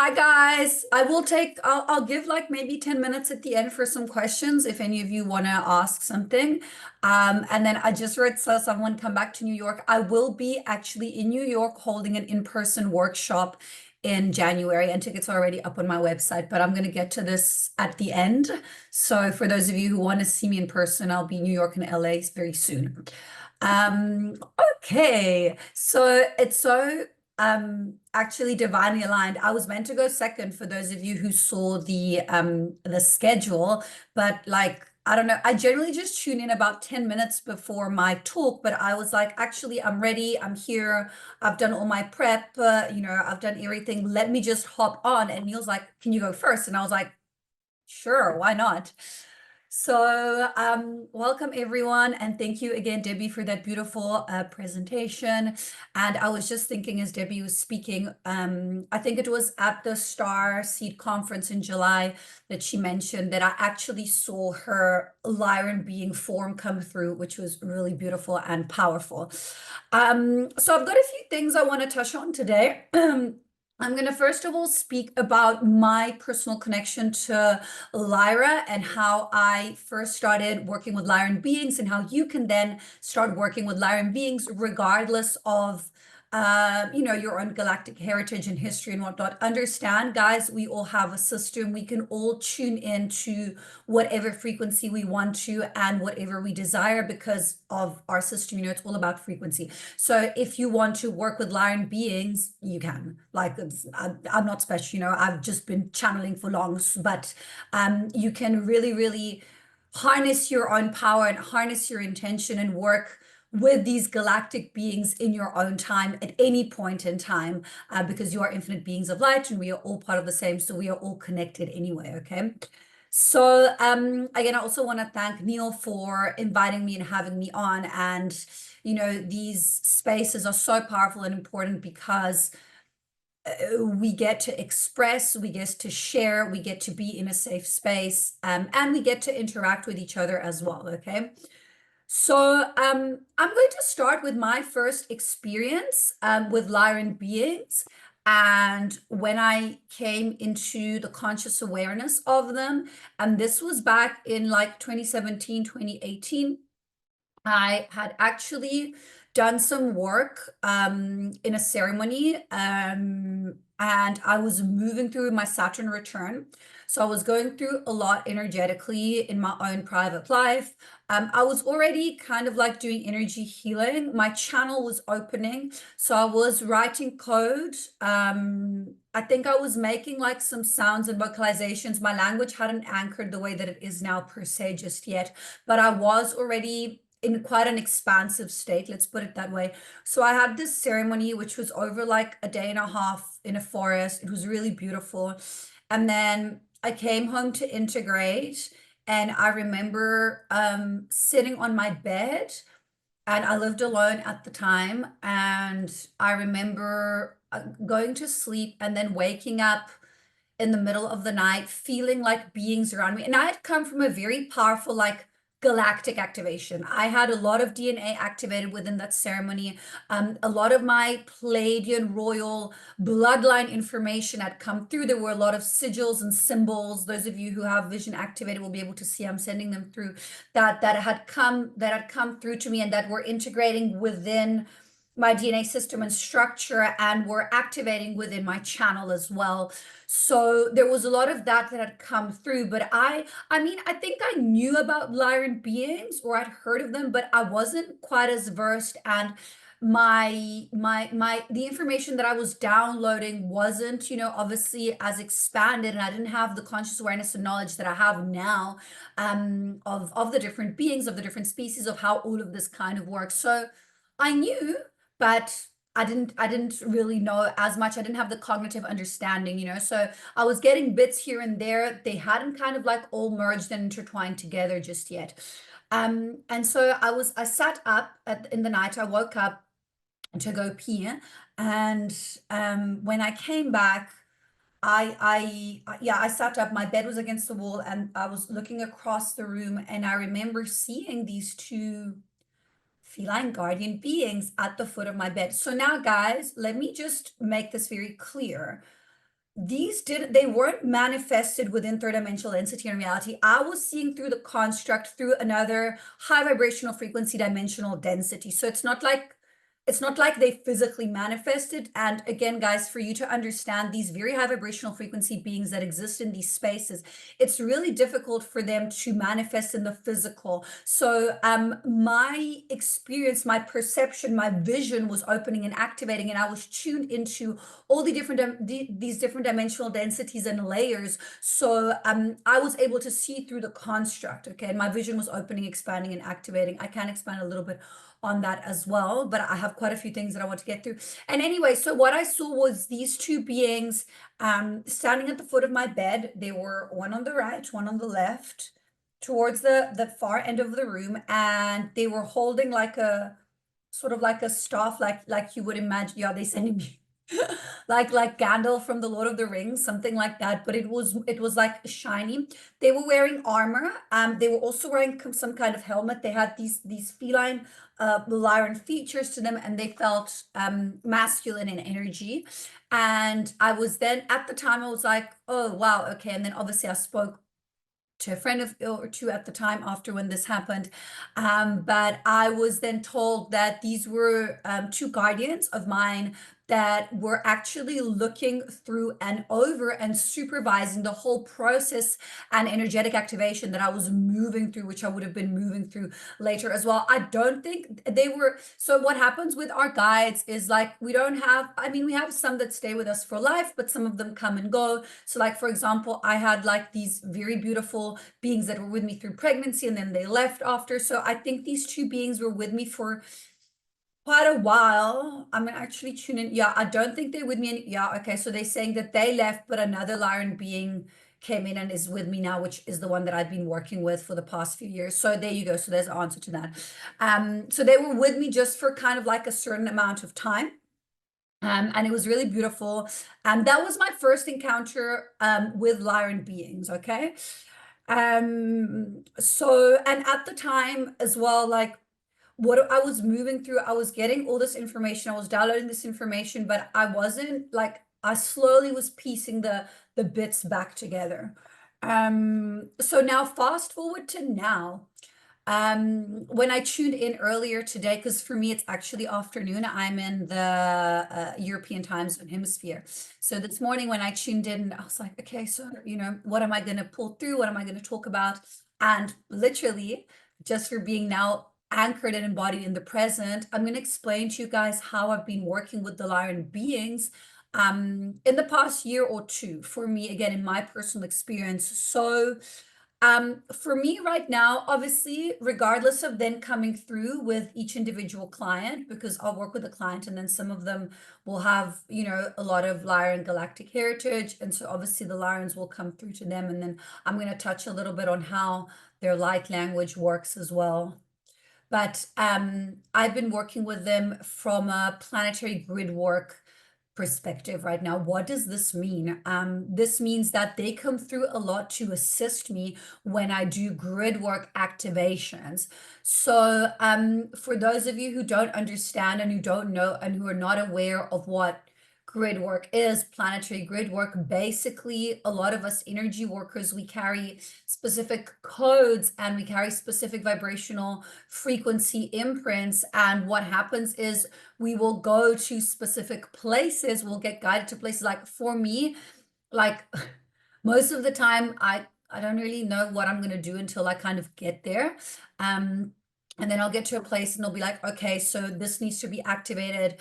Hi guys. I'll give like maybe 10 minutes at the end for some questions if any of you want to ask something. And then I just read someone come back to New York. I will be actually in New York holding an in-person workshop in January, and tickets are already up on my website, but I'm going to get to this at the end. So for those of you who want to see me in person, I'll be in New York and LA very soon. Um, okay, so it's so actually divinely aligned. I was meant to go second for those of you who saw the schedule, but like I don't know, I generally just tune in about 10 minutes before my talk, but I was like, actually, I'm ready, I'm here, I've done all my prep, I've done everything. Let me just hop on. And Neil's like, can you go first? And I was like, sure, why not? So, welcome everyone, and thank you again, Debbie, for that beautiful presentation. And I was just thinking as Debbie was speaking, I think it was at the Star Seed Conference in July that she mentioned that I actually saw her Lyran being form come through, which was really beautiful and powerful. So I've got a few things I want to touch on today. I'm going to first of all speak about my personal connection to Lyra and how I first started working with Lyran beings and how you can then start working with Lyran beings regardless of your own galactic heritage and history and whatnot. Understand, guys, we all have a system. We can all tune into whatever frequency we want to and whatever we desire because of our system. It's all about frequency. So if you want to work with Lyran beings, you can. Like, I'm not special, I've just been channeling for long, but you can really, really harness your own power and harness your intention and work with these galactic beings in your own time at any point in time, because you are infinite beings of light and we are all part of the same, so we are all connected anyway. Okay, so again, I also want to thank Neil for inviting me and having me on. And these spaces are so powerful and important because we get to express, we get to share, we get to be in a safe space, and we get to interact with each other as well. Okay, so I'm going to start with my first experience with Lyran beings. And when I came into the conscious awareness of them, and this was back in like 2017, 2018, I had actually done some work in a ceremony, and I was moving through my Saturn return. So I was going through a lot energetically in my own private life. I was already kind of like doing energy healing. My channel was opening. So I was writing code. I think I was making like some sounds and vocalizations. My language hadn't anchored the way that it is now per se just yet, but I was already in quite an expansive state, let's put it that way. So I had this ceremony, which was over like a day and a half in a forest. It was really beautiful. And then I came home to integrate, and I remember sitting on my bed, and I lived alone at the time. And I remember going to sleep and then waking up in the middle of the night, feeling like beings around me. And I had come from a very powerful, like, galactic activation. I had a lot of DNA activated within that ceremony. A lot of my Palladian royal bloodline information had come through. There were a lot of sigils and symbols. Those of you who have vision activated will be able to see I'm sending them through, that had come through to me and that were integrating within my DNA system and structure and were activating within my channel as well. So there was a lot of that had come through, but I mean, I think I knew about Lyran beings, or I'd heard of them, but I wasn't quite as versed, and the information that I was downloading wasn't, obviously as expanded, and I didn't have the conscious awareness and knowledge that I have now, of the different beings, of the different species, of how all of this kind of works. So I knew, but I didn't really know as much. I didn't have the cognitive understanding, so I was getting bits here and there. They hadn't kind of like all merged and intertwined together just yet. And so I sat up in the night. I woke up to go pee, and when I came back, I sat up. My bed was against the wall, and I was looking across the room, and I remember seeing these two feline guardian beings at the foot of my bed. So now, guys, let me just make this very clear. they weren't manifested within third dimensional entity and reality. I was seeing through the construct through another high vibrational frequency dimensional density. So it's not like they physically manifested. And again, guys, for you to understand these very high vibrational frequency beings that exist in these spaces, it's really difficult for them to manifest in the physical. So my experience, my perception, my vision was opening and activating, and I was tuned into all the different these different dimensional densities and layers. So I was able to see through the construct. Okay, and my vision was opening, expanding, and activating. I can expand a little bit on that as well, but I have quite a few things that I want to get through. And anyway, so what I saw was these two beings standing at the foot of my bed. They were one on the right, one on the left, towards the far end of the room, and they were holding like a sort of like a staff, like you would imagine. Yeah, they sending me like Gandalf from the Lord of the Rings, something like that, but it was like shiny. They were wearing armor. They were also wearing some kind of helmet. They had these feline Lyran features to them, and they felt masculine in energy. And I was then, at the time, I was like, oh wow, okay. And then obviously I spoke to a friend of or two at the time after when this happened. But I was then told that these were two guardians of mine that were actually looking through and over and supervising the whole process and energetic activation that I was moving through, which I would have been moving through later as well. I don't think they were. So what happens with our guides is like, we don't have, I mean, we have some that stay with us for life, but some of them come and go. So like, for example, I had like these very beautiful beings that were with me through pregnancy, and then they left after. So I think these two beings were with me for quite a while. I'm gonna actually tune in. Yeah, I don't think they're with me. Yeah, okay. So they're saying that they left, but another Lyran being came in and is with me now, which is the one that I've been working with for the past few years. So there you go. So there's an answer to that. So they were with me just for kind of like a certain amount of time. And it was really beautiful. And that was my first encounter with Lyran beings, okay? So, and at the time as well, like, what I was moving through, I was getting all this information, I was downloading this information, but I wasn't like, I slowly was piecing the bits back together. So now fast forward to now. When I tuned in earlier today, because for me it's actually afternoon, I'm in the European time zone hemisphere. So this morning when I tuned in, I was like, okay, so what am I going to pull through? What am I going to talk about? And literally, just for being now anchored and embodied in the present, I'm going to explain to you guys how I've been working with the Lyran beings in the past year or two, for me, again, in my personal experience. So for me right now, obviously, regardless of then coming through with each individual client, because I'll work with a client and then some of them will have, a lot of Lyran galactic heritage. And so obviously the Lyrans will come through to them. And then I'm going to touch a little bit on how their light language works as well. But I've been working with them from a planetary gridwork perspective right now. What does this mean? This means that they come through a lot to assist me when I do grid work activations. So for those of you who don't understand and who don't know and who are not aware of what grid work is, planetary grid work, basically a lot of us energy workers, we carry specific codes and we carry specific vibrational frequency imprints. And what happens is we will go to specific places, we'll get guided to places. Like for me, like most of the time I don't really know what I'm going to do until I kind of get there. And then I'll get to a place and they'll be like, okay, so this needs to be activated.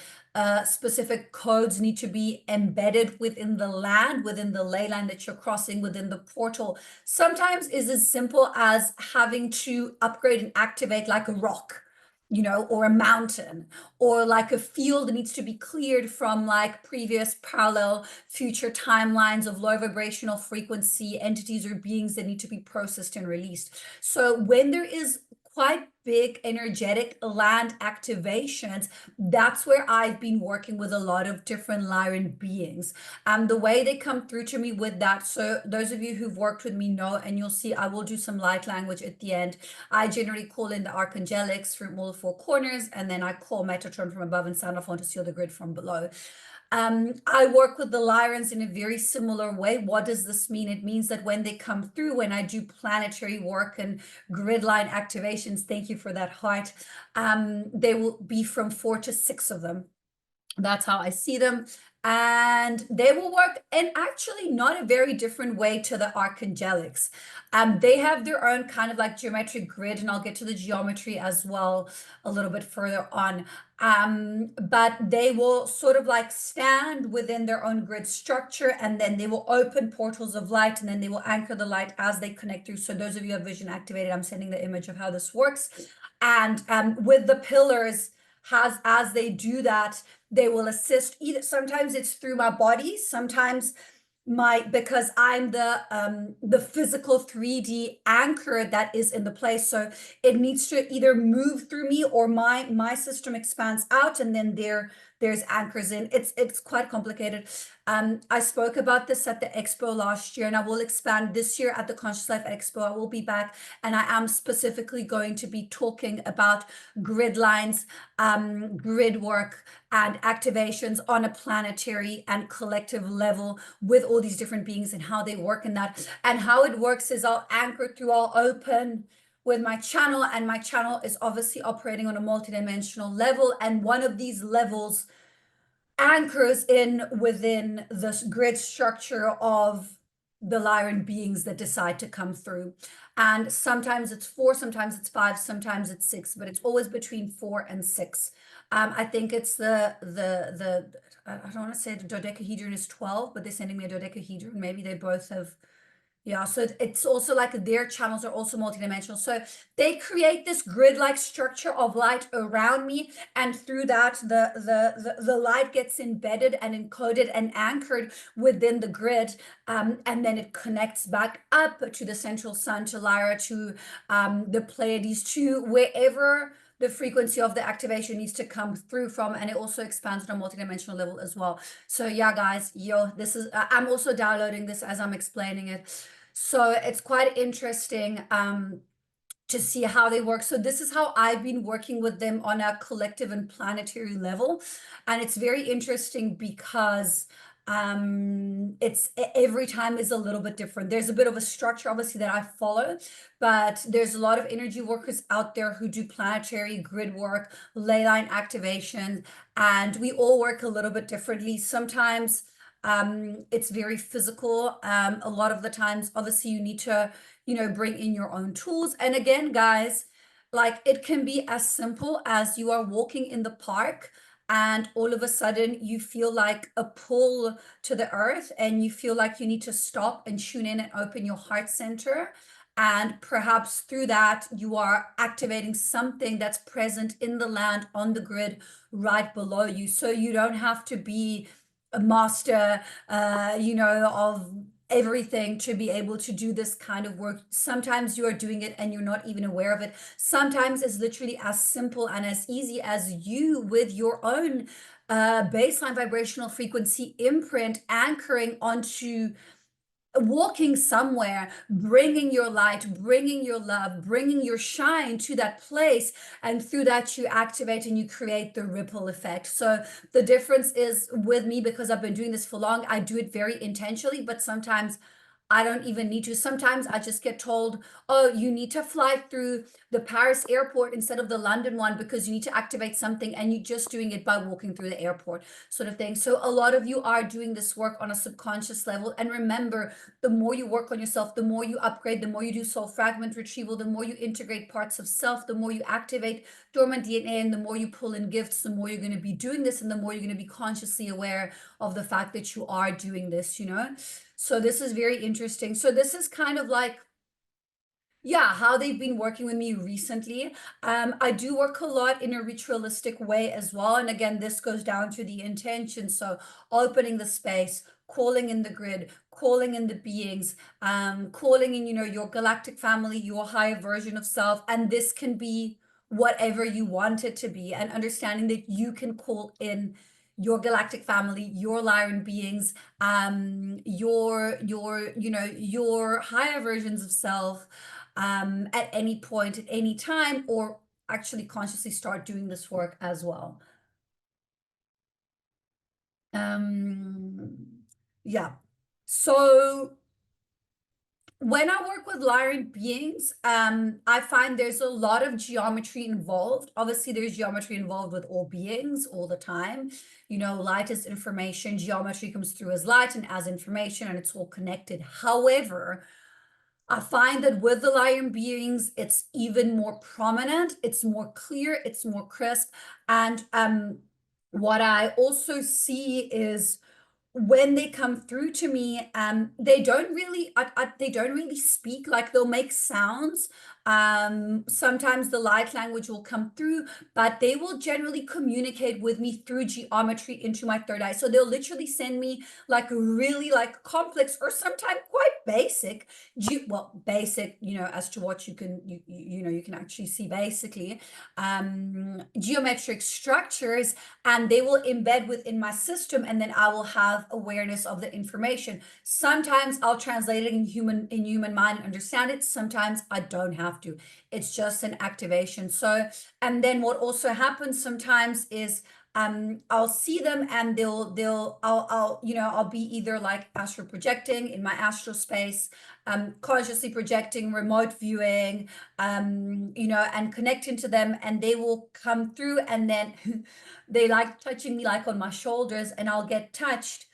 Specific codes need to be embedded within the land, within the ley line that you're crossing, within the portal. Sometimes is as simple as having to upgrade and activate like a rock, or a mountain, or like a field that needs to be cleared from like previous parallel future timelines of low vibrational frequency entities or beings that need to be processed and released. So when there is quite big energetic land activations, that's where I've been working with a lot of different Lyran beings. The way they come through to me with that, so those of you who've worked with me know, and you'll see I will do some light language at the end. I generally call in the archangelics from all four corners, and then I call Metatron from above and Sandalphon to seal the grid from below. I work with the Lyrans in a very similar way. What does this mean? It means that when they come through, when I do planetary work and grid line activations, thank you for that heart, they will be from 4 to 6 of them. That's how I see them. And they will work in actually not a very different way to the archangelics. They have their own kind of like geometric grid, and I'll get to the geometry as well a little bit further on. But they will sort of like stand within their own grid structure, and then they will open portals of light, and then they will anchor the light as they connect through. So those of you who have vision activated, I'm sending the image of how this works. And with the pillars, as they do that, they will assist. Either sometimes it's through my body, sometimes because I'm the physical 3D anchor that is in the place, so it needs to either move through me or my system expands out, and then there's anchors in. It's quite complicated. I spoke about this at the Expo last year, and I will expand this year at the Conscious Life Expo. I will be back, and I am specifically going to be talking about grid lines, grid work, and activations on a planetary and collective level with all these different beings and how they work in that. And how it works is I'll anchor through, I'll open with my channel, and my channel is obviously operating on a multidimensional level, and one of these levels anchors in within the grid structure of the Lyran beings that decide to come through. And sometimes it's 4, sometimes it's 5, sometimes it's 6, but it's always between 4 and 6. I think it's the I don't want to say the dodecahedron is 12, but they're sending me a dodecahedron. Maybe they both have. Yeah, so it's also like their channels are also multidimensional. So they create this grid-like structure of light around me, and through that, the light gets embedded and encoded and anchored within the grid, and then it connects back up to the central sun, to Lyra, to the Pleiades, to wherever the frequency of the activation needs to come through from, and it also expands on a multidimensional level as well. So yeah, guys, this is I'm also downloading this as I'm explaining it. So it's quite interesting to see how they work. So this is how I've been working with them on a collective and planetary level. And it's very interesting because it's every time is a little bit different. There's a bit of a structure obviously that I follow, but there's a lot of energy workers out there who do planetary grid work, ley line activation, and we all work a little bit differently. Sometimes it's very physical. A lot of the times obviously you need to bring in your own tools. And again, guys, like it can be as simple as you are walking in the park and all of a sudden you feel like a pull to the earth, and you feel like you need to stop and tune in and open your heart center. And perhaps through that, you are activating something that's present in the land on the grid right below you. So you don't have to be a master, of everything to be able to do this kind of work. Sometimes you are doing it and you're not even aware of it. Sometimes it's literally as simple and as easy as you with your own baseline vibrational frequency imprint anchoring onto walking somewhere, bringing your light, bringing your love, bringing your shine to that place, and through that you activate and you create the ripple effect. So the difference is with me, because I've been doing this for long, I do it very intentionally, but sometimes I don't even need to. Sometimes I just get told, oh, you need to fly through the Paris airport instead of the London one because you need to activate something, and you're just doing it by walking through the airport, sort of thing. So a lot of you are doing this work on a subconscious level. And remember, the more you work on yourself, the more you upgrade, the more you do soul fragment retrieval, the more you integrate parts of self, the more you activate dormant DNA, and the more you pull in gifts, the more you're going to be doing this, and the more you're going to be consciously aware of the fact that you are doing this, So this is very interesting. So this is kind of like, yeah, how they've been working with me recently. I do work a lot in a ritualistic way as well. And again, this goes down to the intention. So opening the space, calling in the grid, calling in the beings, calling in, your galactic family, your higher version of self. And this can be whatever you want it to be, and understanding that you can call in your galactic family, your Lyran beings, your higher versions of self, at any point, at any time, or actually consciously start doing this work as well. Um, yeah. So when I work with Lyran beings, I find there's a lot of geometry involved. Obviously, there's geometry involved with all beings all the time. You know, light is information, geometry comes through as light and as information, and it's all connected. However, I find that with the Lyran beings, it's even more prominent, it's more clear, it's more crisp. And what I also see is when they come through to me, they don't really, they don't really speak. Like they'll make sounds. Sometimes the light language will come through, but they will generally communicate with me through geometry into my third eye. So they'll literally send me like really like complex or sometimes quite basic, well, basic, you know, as to what you can, you know, you can actually see basically, geometric structures, and they will embed within my system, and then I will have awareness of the information. Sometimes I'll translate it in human mind and understand it. Sometimes I don't have to. It's just an activation. So, and then what also happens sometimes is I'll see them and I'll you know, I'll be either like astral projecting in my astral space, consciously projecting, remote viewing, you know, and connecting to them, and they will come through, and then they like touching me like on my shoulders, and I'll get touched,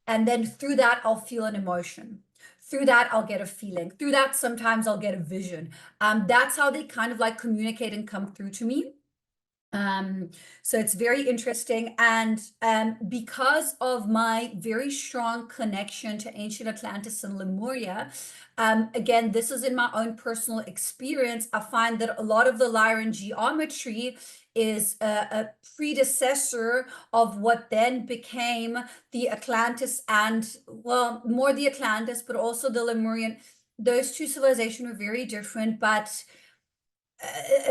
and then through that I'll feel an emotion. Through that I'll get a feeling. Through that sometimes I'll get a vision. That's how they kind of like communicate and come through to me. So it's very interesting. And because of my very strong connection to ancient Atlantis and Lemuria, again, this is in my own personal experience, I find that a lot of the Lyran geometry is a predecessor of what then became the Atlantis, and well, more the Atlantis, but also the Lemurian. Those two civilizations were very different, but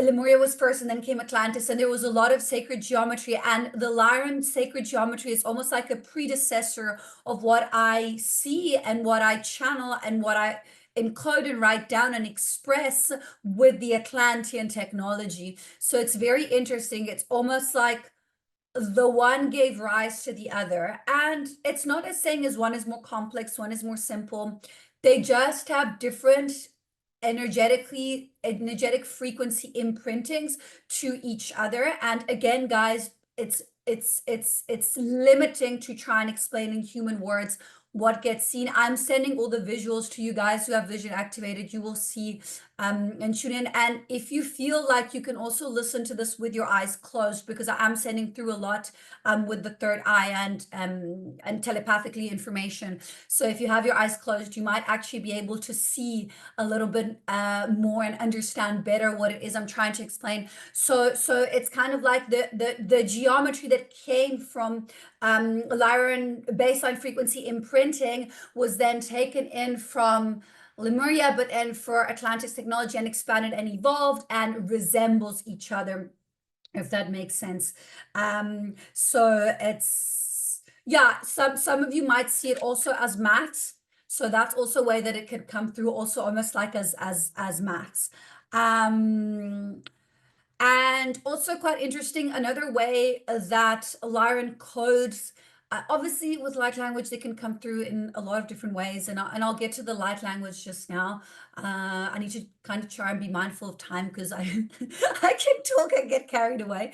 Lemuria was first, and then came Atlantis, and there was a lot of sacred geometry, and the Lyran sacred geometry is almost like a predecessor of what I see and what I channel and what I encode and write down and express with the Atlantean technology. So it's very interesting. It's almost like the one gave rise to the other, and it's not as saying as one is more complex, one is more simple. They just have different energetic frequency imprintings to each other. And again, guys, it's limiting to try and explain in human words what gets seen. I'm sending all the visuals to you guys who have vision activated. You will see and tune in. And if you feel like, you can also listen to this with your eyes closed, because I am sending through a lot with the third eye and telepathically information. So if you have your eyes closed, you might actually be able to see a little bit more and understand better what it is I'm trying to explain. So it's kind of like the geometry that came from Lyran baseline frequency imprinting was then taken in from Lemuria, but then for Atlantis technology, and expanded and evolved and resembles each other, if that makes sense. So it's, yeah, some of you might see it also as maths. So that's also a way that it could come through, also almost like as maths. And also quite interesting, another way that Lyran codes, obviously with light language, they can come through in a lot of different ways. And I'll get to the light language just now. I need to kind of try and be mindful of time, because I can talk and get carried away.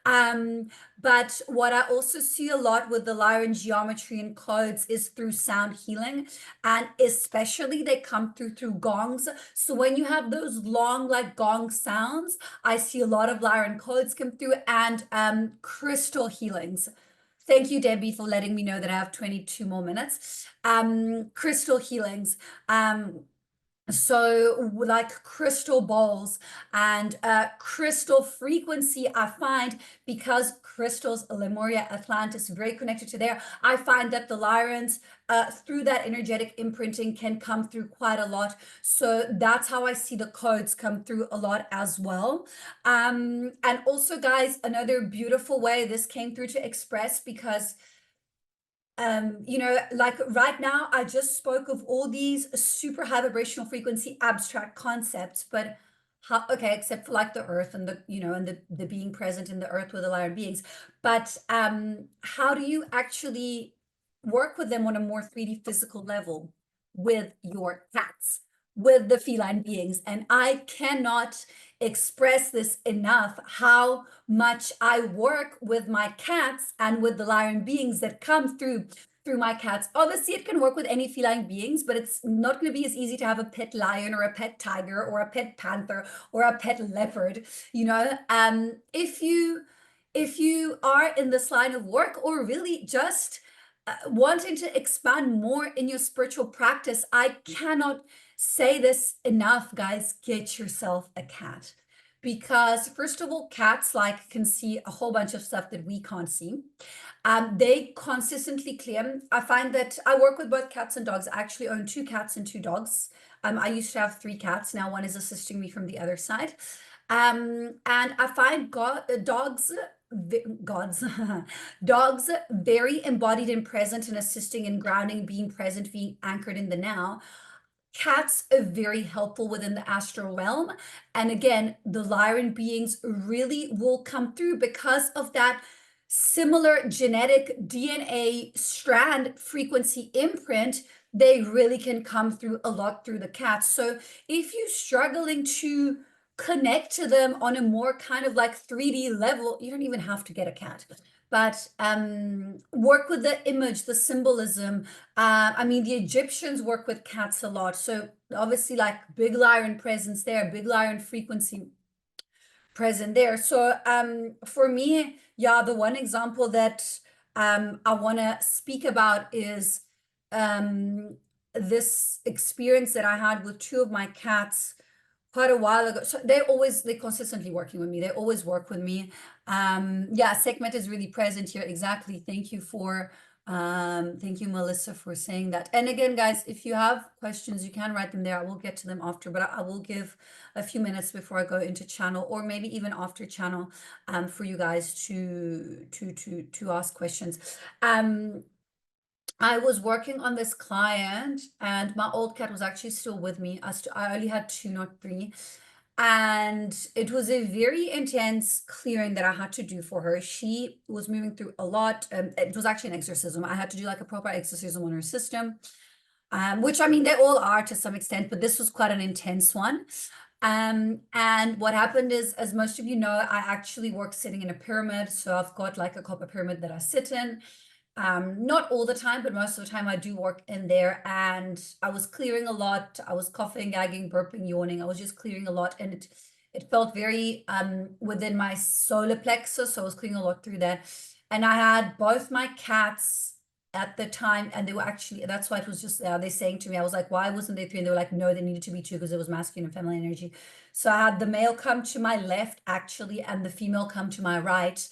But what I also see a lot with the Lyran geometry and codes is through sound healing, and especially they come through gongs. So when you have those long like gong sounds, I see a lot of Lyran codes come through, and crystal healings. Thank you, Debbie, for letting me know that I have 22 more minutes. Crystal healings. So like crystal balls and crystal frequency, I find, because crystals, Lemuria, Atlantis, very connected to there, I find that the Lyrans, through that energetic imprinting, can come through quite a lot. So that's how I see the codes come through a lot as well. And also, guys, another beautiful way this came through to express, because you know, like right now, I just spoke of all these super high vibrational frequency abstract concepts, but how, okay, except for like the earth and the, and the being present in the earth with the Lyran beings, but how do you actually work with them on a more 3D physical level with your cats, with the feline beings? And I cannot express this enough, how much I work with my cats and with the Lyran beings that come through my cats. Obviously, it can work with any feline beings, but it's not going to be as easy to have a pet lion or a pet tiger or a pet panther or a pet leopard. If you are in this line of work, or really just wanting to expand more in your spiritual practice, I cannot say this enough, guys. Get yourself a cat. Because first of all, cats can see a whole bunch of stuff that we can't see. They consistently clear. I find that I work with both cats and dogs. I actually own 2 cats and 2 dogs. I used to have 3 cats. Now one is assisting me from the other side. And I find dogs, gods, dogs very embodied and present and assisting and grounding, being present, being anchored in the now. Cats are very helpful within the astral realm. And again, the Lyran beings really will come through because of that similar genetic DNA strand frequency imprint. They really can come through a lot through the cats. So if you're struggling to connect to them on a more kind of 3D level, you don't even have to get a cat. But work with the image, the symbolism. I mean, the Egyptians work with cats a lot. So obviously big Lyran presence there, big Lyran frequency present there. So for me, yeah, the one example that I want to speak about is this experience that I had with 2 of my cats quite a while ago. So they're consistently working with me. They always work with me. Yeah, Sekhmet is really present here. Exactly. Thank you, Melissa, for saying that. And again, guys, if you have questions, you can write them there. I will get to them after, but I will give a few minutes before I go into channel, or maybe even after channel, for you guys to ask questions. I was working on this client, and my old cat was actually still with me. I only had 2, not 3. And it was a very intense clearing that I had to do for her. She was moving through a lot. It was actually an exorcism. I had to do a proper exorcism on her system, which, I mean, they all are to some extent, but this was quite an intense one. And what happened is, as most of you know, I actually work sitting in a pyramid. So I've got a copper pyramid that I sit in. Not all the time, but most of the time I do work in there, and I was clearing a lot. I was coughing, gagging, burping, yawning. I was just clearing a lot, and it felt very within my solar plexus. So I was clearing a lot through that. And I had both my cats at the time, and they were actually, that's why it was just they're saying to me, I was like, why wasn't there 3? And they were like, no, there needed to be 2 because it was masculine and feminine energy. So I had the male come to my left actually, and the female come to my right.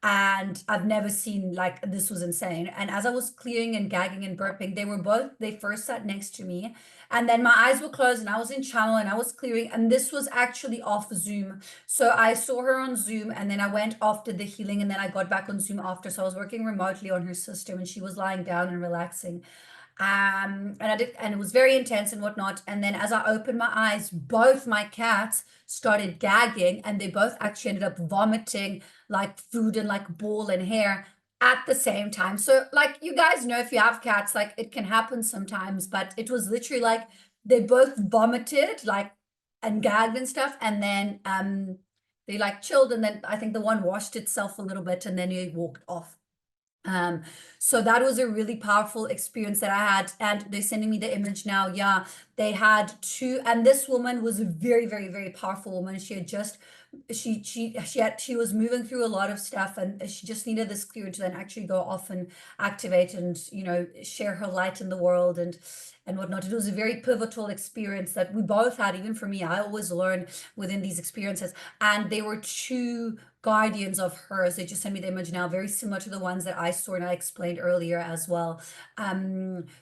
And I've never seen this was insane. And as I was clearing and gagging and burping, they first sat next to me, and then my eyes were closed and I was in channel and I was clearing, and this was actually off Zoom. So I saw her on Zoom, and then I went off, did the healing, and then I got back on Zoom after. So I was working remotely on her system, and she was lying down and relaxing. And it was very intense and whatnot. And then as I opened my eyes, both my cats started gagging, and they both actually ended up vomiting food and ball and hair at the same time. So you guys know, if you have cats, it can happen sometimes, but it was literally they both vomited and gagged and stuff, and then they chilled, and then I think the one washed itself a little bit, and then he walked off. So that was a really powerful experience that I had, and they're sending me the image now. Yeah, they had 2, and this woman was a very, very, very powerful woman. She had just she was moving through a lot of stuff, and she just needed this clear to then actually go off and activate and share her light in the world and whatnot. It was a very pivotal experience that we both had. Even for me, I always learn within these experiences, and they were 2 guardians of hers. They just sent me the image now, very similar to the ones that I saw and I explained earlier as well.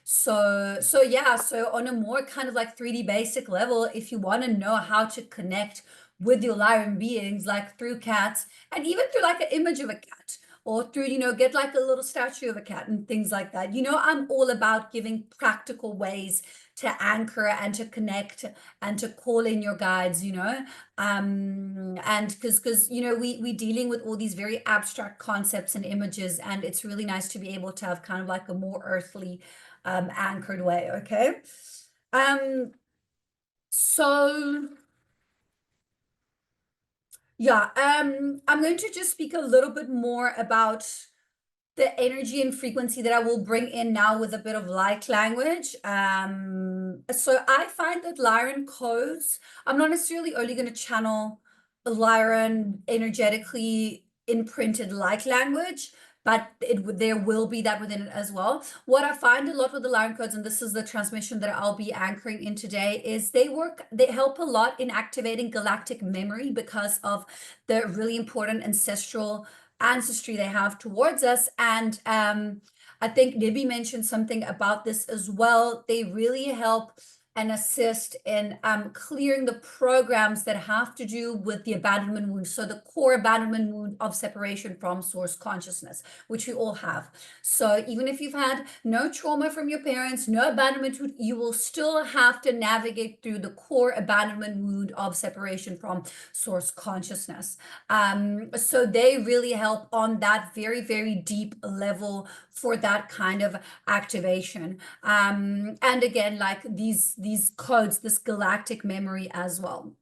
So yeah, so on a more kind of 3D basic level, if you want to know how to connect with your Lyran beings, through cats, and even through an image of a cat, or through, get like a little statue of a cat and things like that. I'm all about giving practical ways to anchor and to connect and to call in your guides, and because we dealing with all these very abstract concepts and images, and it's really nice to be able to have kind of like a more earthly anchored way. Okay. So yeah, I'm going to just speak a little bit more about the energy and frequency that I will bring in now with a bit of light language. So I find that Lyran codes, I'm not necessarily only going to channel Lyran energetically imprinted light language, but there will be that within it as well. What I find a lot with the Lyran codes, and this is the transmission that I'll be anchoring in today, is they help a lot in activating galactic memory because of the really important ancestral ancestry they have towards us. And I think Libby mentioned something about this as well. They really help and assist in clearing the programs that have to do with the abandonment wound. So the core abandonment wound of separation from source consciousness, which we all have. So even if you've had no trauma from your parents, no abandonment wound, you will still have to navigate through the core abandonment wound of separation from source consciousness. So they really help on that very, very deep level for that kind of activation. And again, like these codes, this galactic memory as well.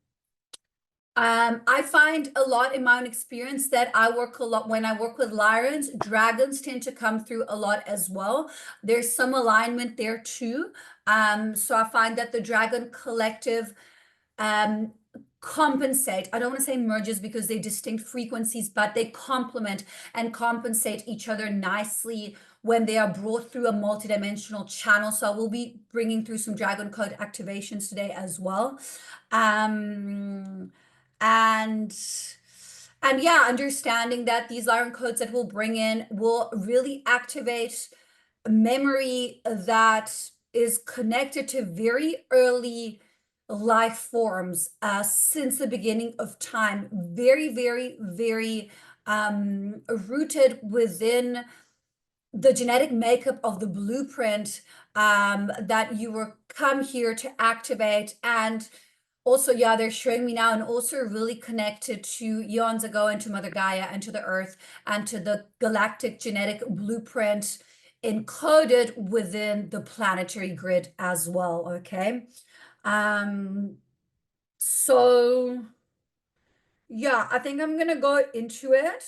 I find a lot in my own experience that I work a lot when I work with Lyrans, dragons tend to come through a lot as well. There's some alignment there too. So I find that the dragon collective compensate. I don't want to say merges because they're distinct frequencies, but they complement and compensate each other nicely when they are brought through a multidimensional channel. So I will be bringing through some dragon code activations today as well. And yeah, understanding that these Lyran codes that we'll bring in will really activate memory that is connected to very early life forms since the beginning of time. Very, very, very rooted within the genetic makeup of the blueprint that you were come here to activate. And also, yeah, they're showing me now, and also really connected to eons ago and to Mother Gaia and to the Earth and to the galactic genetic blueprint encoded within the planetary grid as well. Okay. So yeah, I think I'm gonna go into it.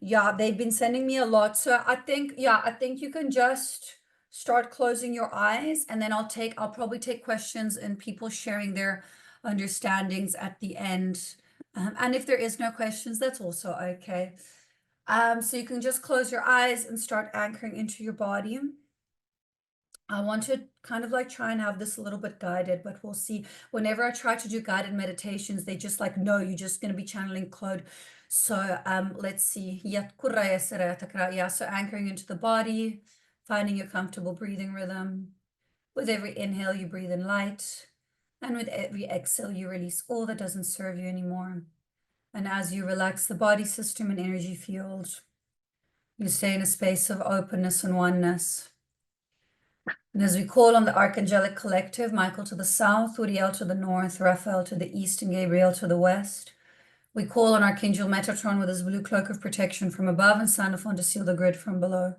Yeah, they've been sending me a lot. So I think you can just start closing your eyes, and then I'll probably take questions and people sharing their understandings at the end. And if there is no questions, that's also okay. So you can just close your eyes and start anchoring into your body. I want to kind of like try and have this a little bit guided, but we'll see. Whenever I try to do guided meditations, they just like, no, you're just going to be channeling code. So let's see. Yeah, so anchoring into the body, finding your comfortable breathing rhythm. With every inhale, you breathe in light. And with every exhale, you release all that doesn't serve you anymore. And as you relax the body system and energy field, you stay in a space of openness and oneness. And as we call on the Archangelic Collective, Michael to the south, Uriel to the north, Raphael to the east, and Gabriel to the west, we call on Archangel Metatron with his blue cloak of protection from above and Sandalphon to seal the grid from below.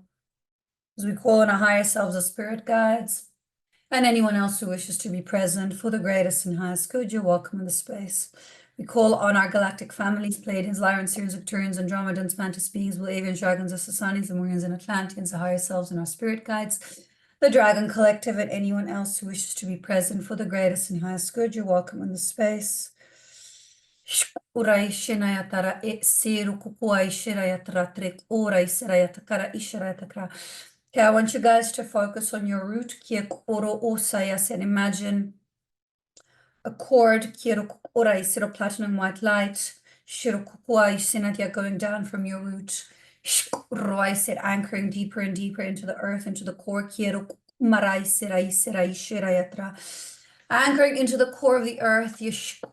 As we call on our higher selves as spirit guides, and anyone else who wishes to be present for the greatest and highest good, you're welcome in the space. We call on our galactic families, Pleiadians, Lyrans, Sirians, Victorians, Andromedans, Mantis beings, Avians, Dragons, Sasanis, Lemurians, and Atlanteans, the higher selves and our spirit guides, the Dragon Collective, and anyone else who wishes to be present for the greatest and highest good, you're welcome in the space. Okay, I want you guys to focus on your root, and imagine a cord, platinum white light, going down from your root, anchoring deeper and deeper into the earth, into the core. Anchoring into the core of the earth,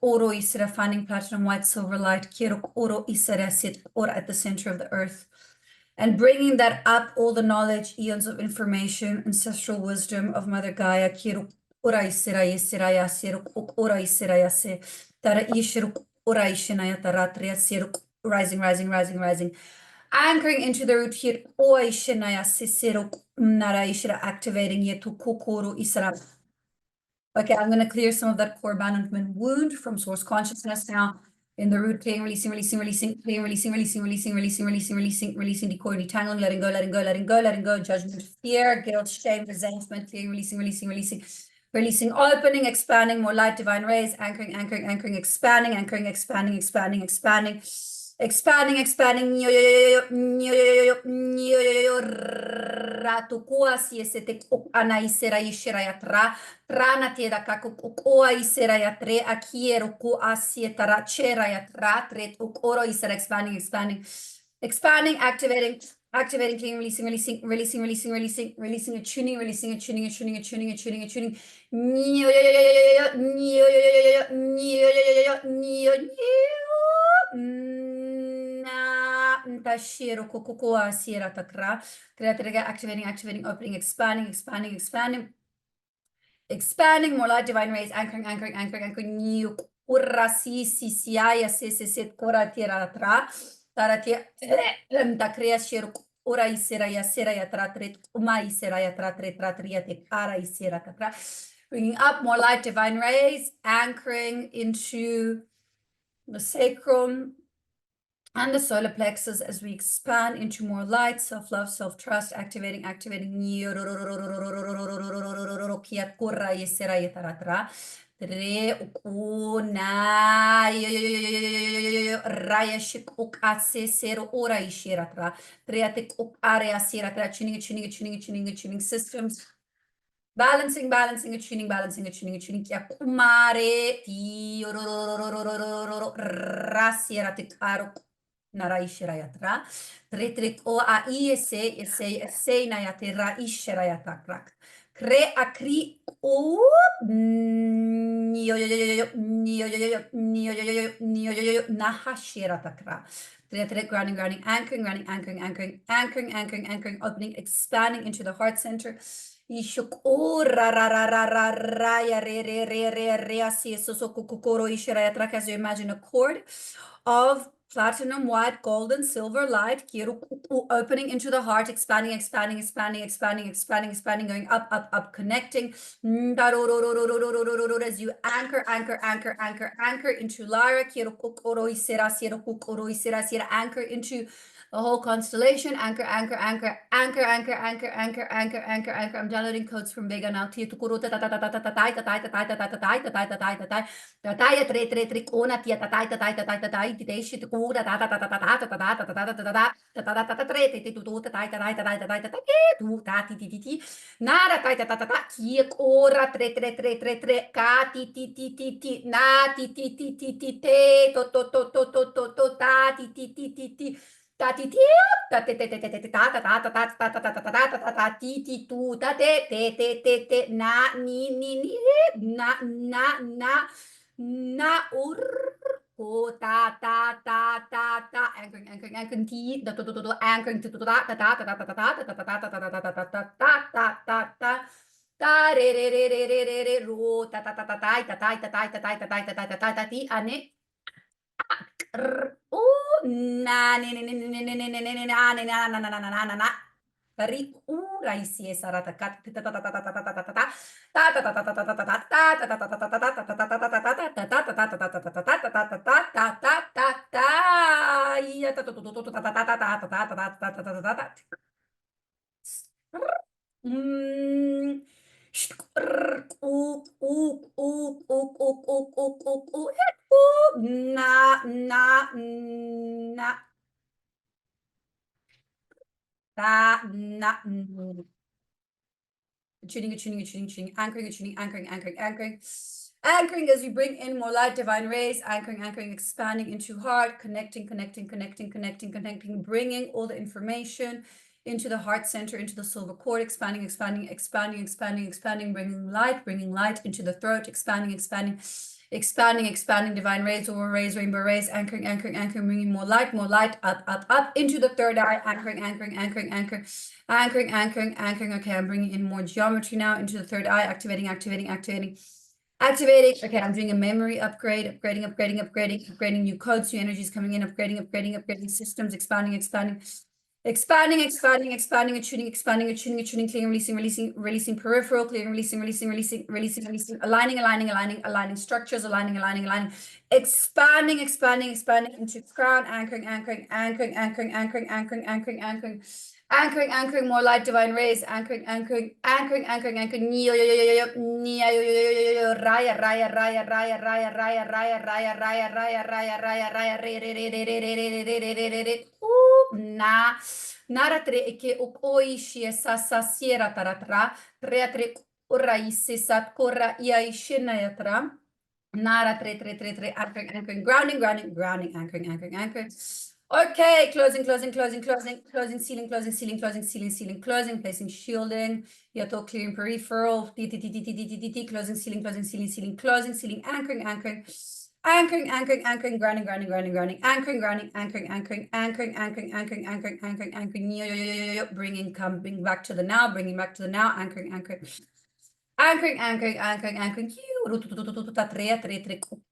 Oro Isera, finding platinum, white, silver light, Oro Isera, sit Ora at the center of the earth. And bringing that up, all the knowledge, eons of information, ancestral wisdom of Mother Gaia, Ora Isera, Isera, Yasir, Ora Isera, Yase, Tara Ishir, Ora Ishinaya, Taratria, Sir, rising, rising, rising, rising. Anchoring into the root here, Oi Shinaya, Sisero, Nara Ishira, activating Yetu Kokoro Isera. Okay, I'm going to clear some of that core abandonment wound from source consciousness now. In the root, clearing, releasing, releasing, releasing, clearing, releasing, releasing, releasing, releasing, releasing, releasing, releasing, decoding, detangling, letting go, letting go, letting go, letting go, judgment, fear, guilt, shame, resentment, clearing, releasing, releasing, releasing, releasing, opening, expanding, more light, divine rays, anchoring, anchoring, anchoring, expanding, anchoring, expanding, expanding, expanding, expanding, ratukua siesete anaisera ishirayatra Rana tieda kaku oa isera ya tre akiero ku asietara chera ya tra tre oro isera expanding, expanding, expanding, activating, activating, cleaning, releasing, releasing, releasing, releasing, releasing, releasing, attuning, releasing, attuning, attuning, attuning, attuning, attuning. Tashiro kokoko asiera takra. Activating, activating, opening, expanding, expanding, expanding. Expanding, more light, divine rays, anchoring, anchoring, anchoring, anchoring. New urasi sisiaya se kora tira tra. Taratia ta crea shir ora isera ya sera ya tra tre uma isera ya tra tre tra tria te kara isera tra. Bringing up more light, divine rays, anchoring into the sacrum and the solar plexus as we expand into more light, self-love, self-trust, activating, activating. Raya shik ukatse sero ora ishiratra. Triatic area siratra, tuning, tuning, tuning, tuning, tuning systems. Balancing, balancing, attuning, balancing, attuning, attuning. Kia kumare ti rasiera te karo naraishirayatra. Tretrik o a ese nayate raishirayatrakrak. Kre akri o nahashiratakra. Grounding, grounding, anchoring, grounding, anchoring, anchoring, anchoring, anchoring, anchoring, opening, expanding into the heart center. Ishuk ra ra ra ra ra ra ya re re re re re asi so so kukuro ishirayatrak as you imagine a cord of platinum, white, gold, and silver light, opening into the heart, expanding, expanding, expanding, expanding, expanding, expanding, going up, up, up, connecting. As you anchor, anchor, anchor, anchor, anchor into Lyra, anchor into the whole constellation, anchor, anchor, anchor, anchor, anchor, anchor, anchor, anchor, anchor, anchor. I'm downloading codes from Vega now. Tataya tre tre tricona tia tatai tatai tatai tatai ti deshi tu cura tata tata tata tata tata tata tata tata tre ti tu tatai tatai tatai tatai tatai tu tati ti ti nara tai tata tata ki ora tre tre tre tre tre ka ti na ti te to ta ti ta ti ta te ta ta ti tu ta te na ni na ur ko ta anchoring anchoring anchoring ti do anchoring to ta re ro ta ti ane na Ricura si è sarata tuning, anchoring. Anchoring as we bring in more light, divine rays, anchoring, expanding into heart, connecting, bringing all the information into the heart center, into the silver cord, expanding, expanding, expanding, expanding, expanding, bringing light into the throat, expanding, expanding, expanding, expanding, divine rays, over rays, rainbow rays, anchoring, anchoring, anchoring, bringing more light, up, up, up, into the third eye, anchoring, anchoring, anchoring, anchoring, anchoring, anchoring, anchoring. Okay, I'm bringing in more geometry now into the third eye, activating, activating, activating, activating. Okay, I'm doing a memory upgrade, upgrading new codes, new energies coming in, upgrading systems, expanding, expanding, clearing, releasing peripheral, clearing, releasing, aligning structures, aligning, expanding into crown, anchoring, more light, divine rays, anchoring, na naratre eke okoi shi sasa siera taratra treatre ora sat kora ia ishina yatra nara tre anchoring, grounding, anchoring. Okay, closing, sealing, placing shielding, yato clearing peripheral, closing, sealing, closing, sealing, anchoring, grounding, anchoring, bringing back to the now, anchoring,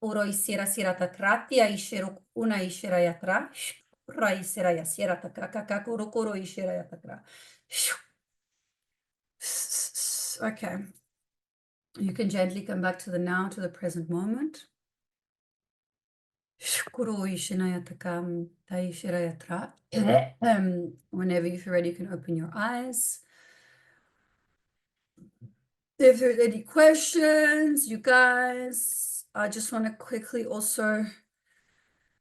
uro isira tatratia ishero una ishira yatra ra isira yasira takaka kuro ishira yatra. Okay, you can gently come back to the now, to the present moment. Whenever you feel ready, you can open your eyes. If there's any questions, you guys, I just want to quickly also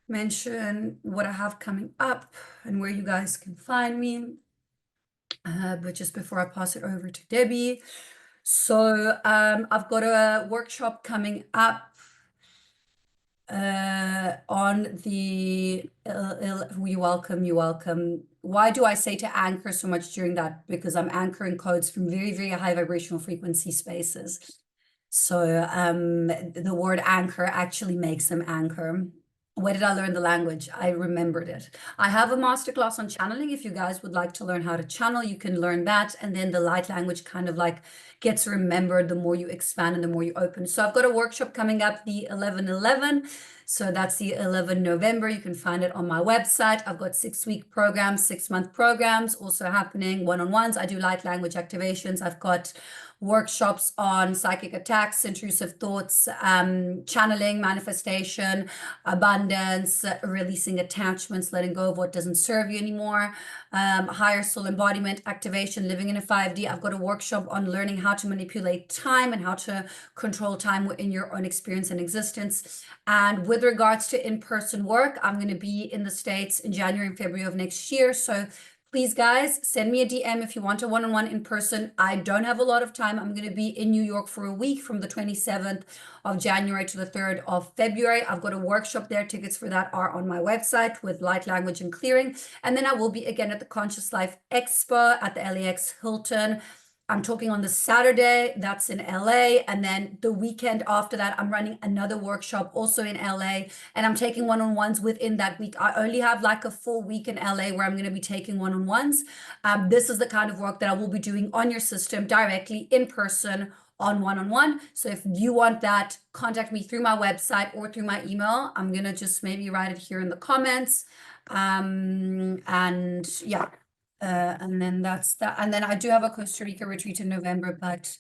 mention what I have coming up and where you guys can find me. But just before I pass it over to Debbie, so I've got a workshop coming up on the you welcome. Why do I say to anchor so much during that? Because I'm anchoring codes from very, very high vibrational frequency spaces. So the word anchor actually makes them anchor. Where did I learn the language? I remembered it. I have a masterclass on channeling. If you guys would like to learn how to channel, you can learn that. And then the light language kind of like gets remembered the more you expand and the more you open. So I've got a workshop coming up the 11/11. So that's the 11 November. You can find it on my website. I've got 6-week programs, 6-month programs also happening, one-on-ones. I do light language activations. I've got workshops on psychic attacks, intrusive thoughts, channeling, manifestation, abundance, releasing attachments, letting go of what doesn't serve you anymore, higher soul embodiment, activation, living in a 5D. I've got a workshop on learning how to manipulate time and how to control time within your own experience and existence. And with regards to in-person work, I'm going to be in the States in January and February of next year. So please, guys, send me a DM if you want a one-on-one in person. I don't have a lot of time. I'm going to be in New York for a week from the 27th of January to the 3rd of February. I've got a workshop there. Tickets for that are on my website with light language and clearing. And then I will be again at the Conscious Life Expo at the LAX Hilton. I'm talking on the Saturday, that's in LA. And then the weekend after that, I'm running another workshop also in LA. And I'm taking one-on-ones within that week. I only have like a full week in LA where I'm going to be taking one-on-ones. This is the kind of work that I will be doing on your system directly in person on one-on-one. So if you want that, contact me through my website or through my email. I'm going to just maybe write it here in the comments. And yeah. And then that's that. And then I do have a Costa Rica retreat in November, but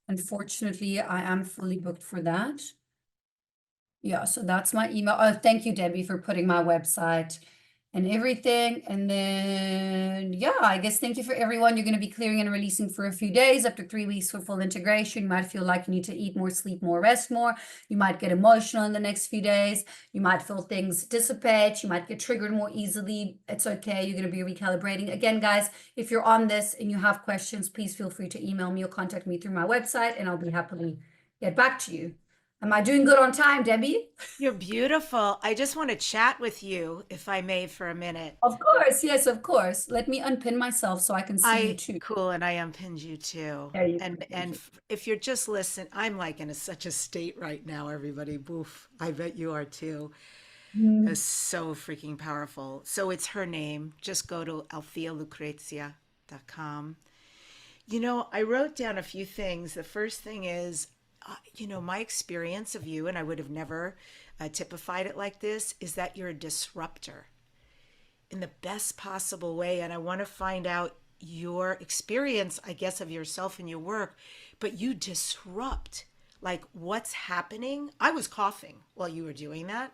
unfortunately I am fully booked for that. Yeah, so that's my email. Oh, thank you, Debbie, for putting my website and everything. And then, yeah, I guess thank you for everyone. You're going to be clearing and releasing for a few days. After 3 weeks for full integration, you might feel like you need to eat more, sleep more, rest more. You might get emotional in the next few days. You might feel things dissipate. You might get triggered more easily. It's okay. You're going to be recalibrating. Again, guys, if you're on this and you have questions, please feel free to email me or contact me through my website, and I'll be happily get back to you. Am I doing good on time, Debbie? You're beautiful. I just want to chat with you, if I may, for a minute. Of course, yes, of course. Let me unpin myself so I can see you too. Cool, and I unpinned you too. There you go. And Thank you. if you're just listening, I'm like in such a state right now, everybody. Boof. I bet you are too. Mm. It's so freaking powerful. So it's her name. Just go to althealucrezia.com. I wrote down a few things. The first thing is, my experience of you, and I would have never typified it like this, is that you're a disruptor in the best possible way. And I want to find out your experience, I guess, of yourself and your work, but you disrupt like what's happening. I was coughing while you were doing that.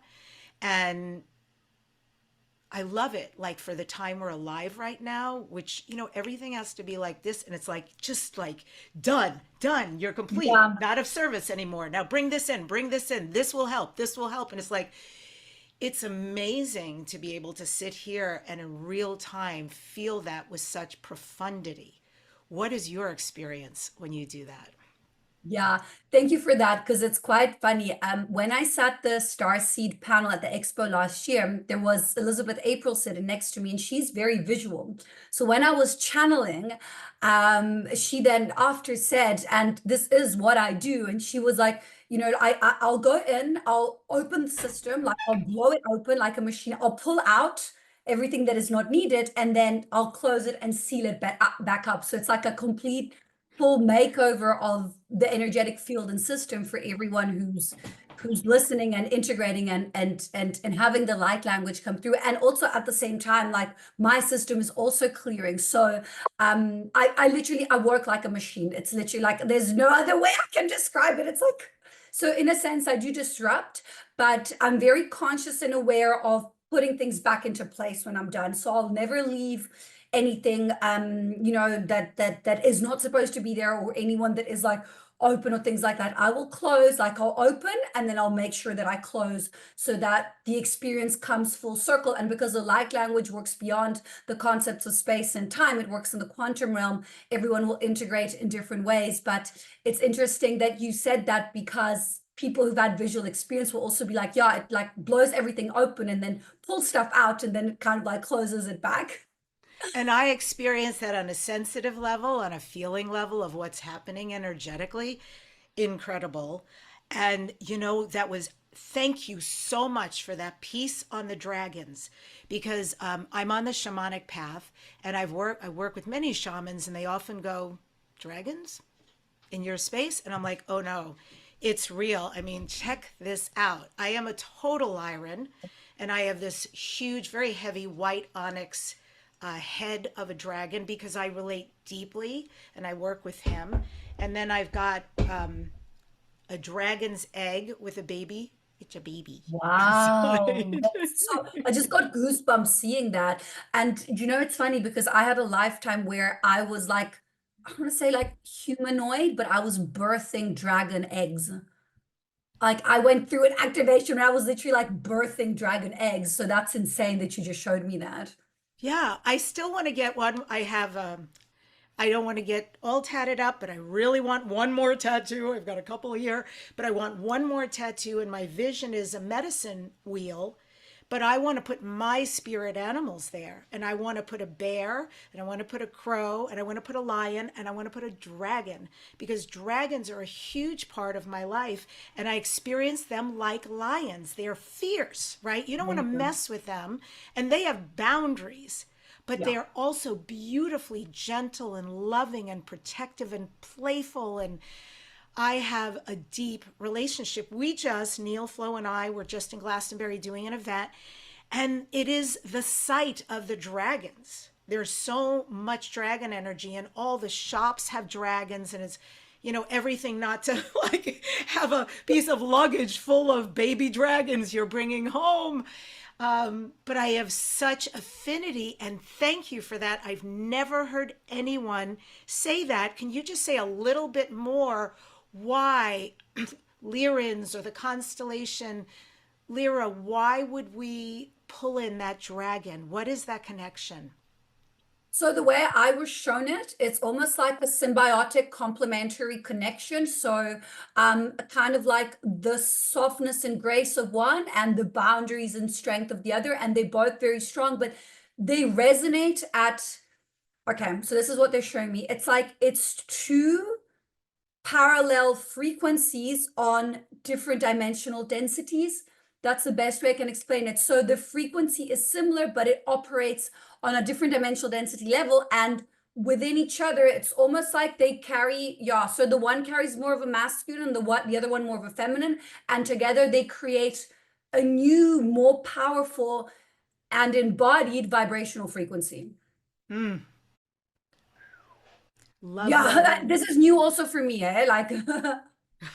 And I love it, like for the time we're alive right now, which, everything has to be like this. And it's like, just like, done, done, you're complete, Yeah. not of service anymore. Now bring this in, bring this in. This will help. This will help. And it's like, it's amazing to be able to sit here and in real time feel that with such profundity. What is your experience when you do that? Yeah, thank you for that because it's quite funny. When I sat the Star Seed panel at the Expo last year, there was Elizabeth April sitting next to me, and she's very visual. So when I was channeling, she then after said, "And this is what I do," and she was like, I'll go in, I'll open the system, like I'll blow it open like a machine, I'll pull out everything that is not needed, and then I'll close it and seal it back up. So it's like a complete full makeover of the energetic field and system for everyone who's listening and integrating and having the light language come through, and also at the same time, like my system is also clearing. So I literally I work like a machine. It's literally like there's no other way I can describe it. It's like, so in a sense I do disrupt, but I'm very conscious and aware of putting things back into place when I'm done. So I'll never leave anything that is not supposed to be there, or anyone that is like open or things like that. I will close, like I'll open and then I'll make sure that I close so that the experience comes full circle. And because the light language works beyond the concepts of space and time, it works in the quantum realm. Everyone will integrate in different ways. But it's interesting that you said that, because people who've had visual experience will also be like, yeah, it like blows everything open and then pulls stuff out and then it kind of like closes it back. And I experience that on a sensitive level, on a feeling level of what's happening energetically. Incredible. And that was, thank you so much for that piece on the dragons, because I'm on the shamanic path, and I work with many shamans, and they often go, dragons in your space? And I'm like, oh no, it's real. I mean, check this out. I am a total Lyran, and I have this huge, very heavy white onyx head of a dragon because I relate deeply and I work with him. And then I've got a dragon's egg with a baby. It's a baby Wow. inside. So I just got goosebumps seeing that. And it's funny because I had a lifetime where I was like, I want to say like humanoid, but I was birthing dragon eggs. Like I went through an activation where I was literally like birthing dragon eggs. So that's insane that you just showed me that. Yeah, I still want to get one. I don't want to get all tatted up, but I really want one more tattoo. I've got a couple here, but I want one more tattoo. And my vision is a medicine wheel, but I want to put my spirit animals there. And I want to put a bear, and I want to put a crow, and I want to put a lion, and I want to put a dragon, because dragons are a huge part of my life. And I experience them like lions. They're fierce, right? You don't want to Amazing. mess with them, and they have boundaries, but Yeah. they are also beautifully gentle and loving and protective and playful. And I have a deep relationship. Neil, Flo, and I were just in Glastonbury doing an event, and it is the site of the dragons. There's so much dragon energy, and all the shops have dragons, and it's, everything not to like have a piece of luggage full of baby dragons you're bringing home. But I have such affinity, and thank you for that. I've never heard anyone say that. Can you just say a little bit more why Lyrans or the constellation Lyra, why would we pull in that dragon? What is that connection? So the way I was shown it, it's almost like a symbiotic complementary connection. So kind of like the softness and grace of one and the boundaries and strength of the other, and they're both very strong, but they resonate at, okay, so this is what they're showing me. It's like it's two parallel frequencies on different dimensional densities. That's the best way I can explain it. So the frequency is similar, but it operates on a different dimensional density level, and within each other, it's almost like they carry, yeah. So the one carries more of a masculine, and the other one more of a feminine, and together they create a new, more powerful and embodied vibrational frequency. Mm, love, Yeah, love, love. this is new also for me, eh? Like,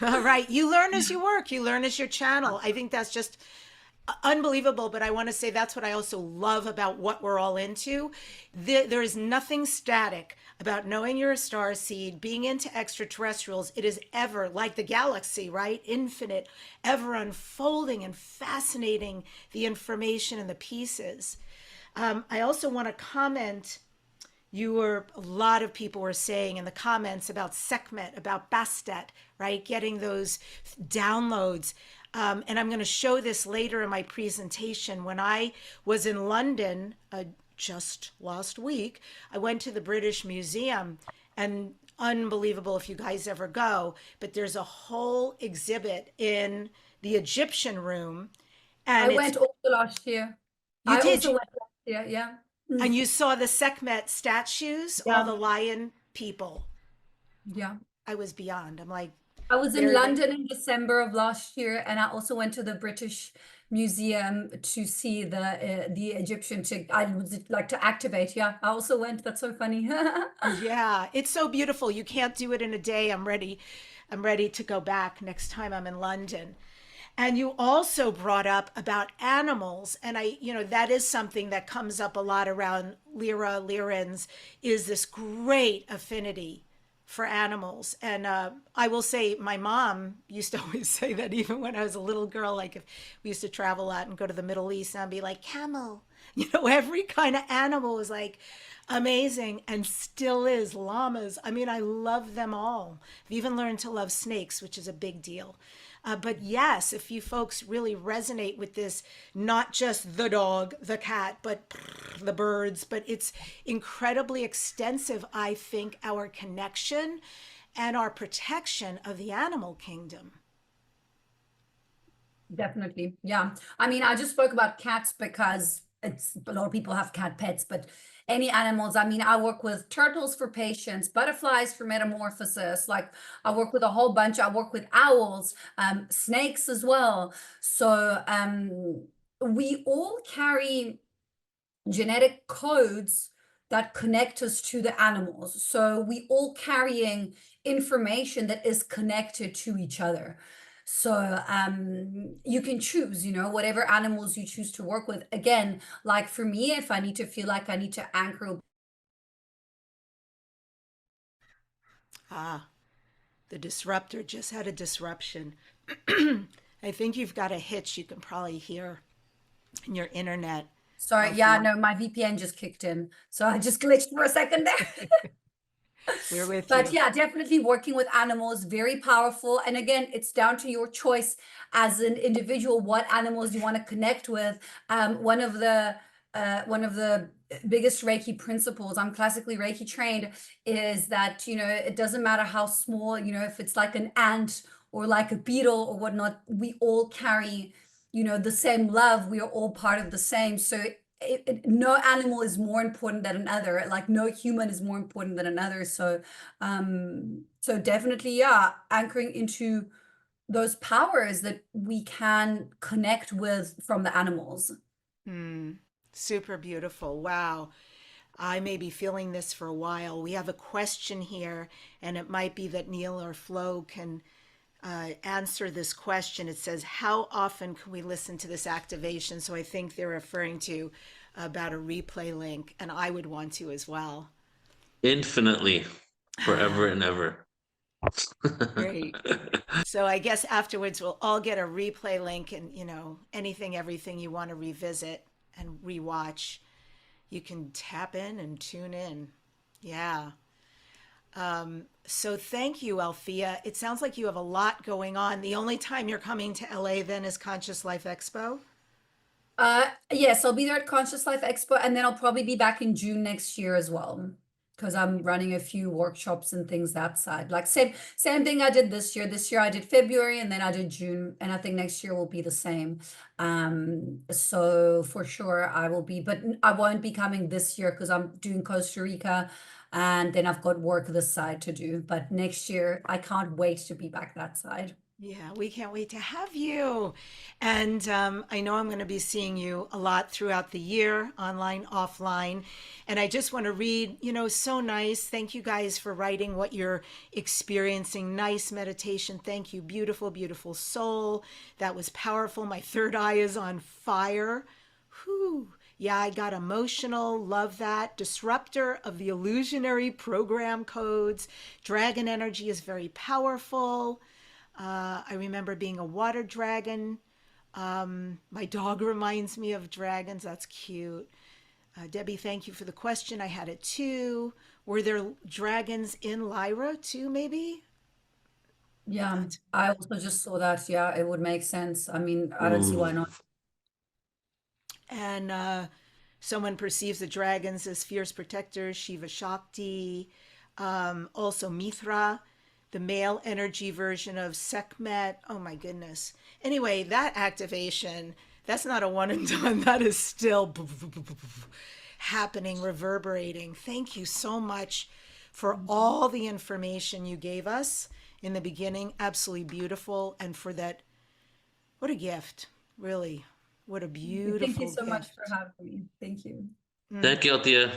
All right. You learn as you work, you learn as your channel. I think that's just unbelievable. But I want to say that's what I also love about what we're all into. There is nothing static about knowing you're a star seed, being into extraterrestrials. It is ever like the galaxy, right? Infinite, ever unfolding and fascinating, the information and the pieces. I also want to comment. A lot of people were saying in the comments about Sekhmet, about Bastet, right? Getting those downloads. And I'm going to show this later in my presentation. When I was in London just last week, I went to the British Museum, and unbelievable if you guys ever go, but there's a whole exhibit in the Egyptian room. I And it's, went also last year. you I did, also went last year, yeah. and you saw the Sekhmet statues, all Yeah, the lion people. yeah. I was beyond. I'm like, I was in there they, London in December of last year, and I also went to the British Museum to see the Egyptian I would like to activate. Yeah, I also went. That's so funny. yeah, it's so beautiful. You can't do it in a day. I'm ready. I'm ready to go back next time I'm in London. And you also brought up about animals. And that is something that comes up a lot around Lyrans, is this great affinity for animals. And I will say, my mom used to always say that even when I was a little girl, like if we used to travel a lot and go to the Middle East, and I'd be like, camel, every kind of animal was like amazing, and still is. Llamas. I mean, I love them all. I've even learned to love snakes, which is a big deal. But yes, if you folks really resonate with this, not just the dog, the cat, but the birds, but it's incredibly extensive, I think, our connection and our protection of the animal kingdom. Definitely. Yeah. I mean, I just spoke about cats because it's a lot of people have cat pets, but any animals, I mean, I work with turtles for patience, butterflies for metamorphosis. Like I work with a whole bunch. I work with owls, snakes as well. So we all carry genetic codes that connect us to the animals. So we all carrying information that is connected to each other. So you can choose, whatever animals you choose to work with. Again, like for me, if I need to feel like I need to anchor. Ah, the disruptor just had a disruption. I think you've got a hitch you can probably hear in your internet. Sorry, yeah, no, my VPN just kicked in. So I just glitched for a second there. We're with But you. yeah, definitely working with animals, very powerful. And again, it's down to your choice as an individual, what animals you want to connect with. One of the biggest Reiki principles, I'm classically Reiki trained, is that, it doesn't matter how small, if it's like an ant or like a beetle or whatnot, we all carry, the same love. We are all part of the same. So no animal is more important than another, like no human is more important than another. So definitely, yeah, anchoring into those powers that we can connect with from the animals. Hmm. Super beautiful. Wow. I may be feeling this for a while. We have a question here, and it might be that Neil or Flo can answer this question. It says, how often can we listen to this activation? So I think they're referring to about a replay link, and I would want to as well. Infinitely, forever and ever. Great. So I guess afterwards we'll all get a replay link, and anything, everything you want to revisit and rewatch. you can tap in and tune in. Yeah. So thank you, Althea. It sounds like you have a lot going on. The only time you're coming to LA then is Conscious Life Expo. Yes, I'll be there at Conscious Life Expo, and then I'll probably be back in June next year as well, because I'm running a few workshops and things that side. Like same thing I did this year. This year I did February, and then I did June, and I think next year will be the same. So for sure I will be, but I won't be coming this year because I'm doing Costa Rica, and then I've got work this side to do. But next year I can't wait to be back that side. Yeah, we can't wait to have you. And I know I'm going to be seeing you a lot throughout the year, online, offline. And I just want to read, so nice. Thank you guys for writing what you're experiencing. Nice meditation. Thank you. Beautiful, beautiful soul. That was powerful. My third eye is on fire. Whew. Yeah, I got emotional. Love that. Disruptor of the illusionary program codes. Dragon energy is very powerful. I remember being a water dragon. My dog reminds me of dragons. That's cute. Debbie, thank you for the question. I had it too. Were there dragons in Lyra too, maybe? Yeah, I also just saw that. Yeah, it would make sense. I mean, I don't see Ooh. why not. And someone perceives the dragons as fierce protectors, Shiva Shakti. Also Mithra, the male energy version of Sekhmet. Oh my goodness. Anyway, that activation, that's not a one and done. That is still happening, reverberating. Thank you so much for all the information you gave us in the beginning. Absolutely beautiful. And for that, what a gift, really. What a Thank you beautiful so much for gift. having me. Thank you. Thank you, Althea.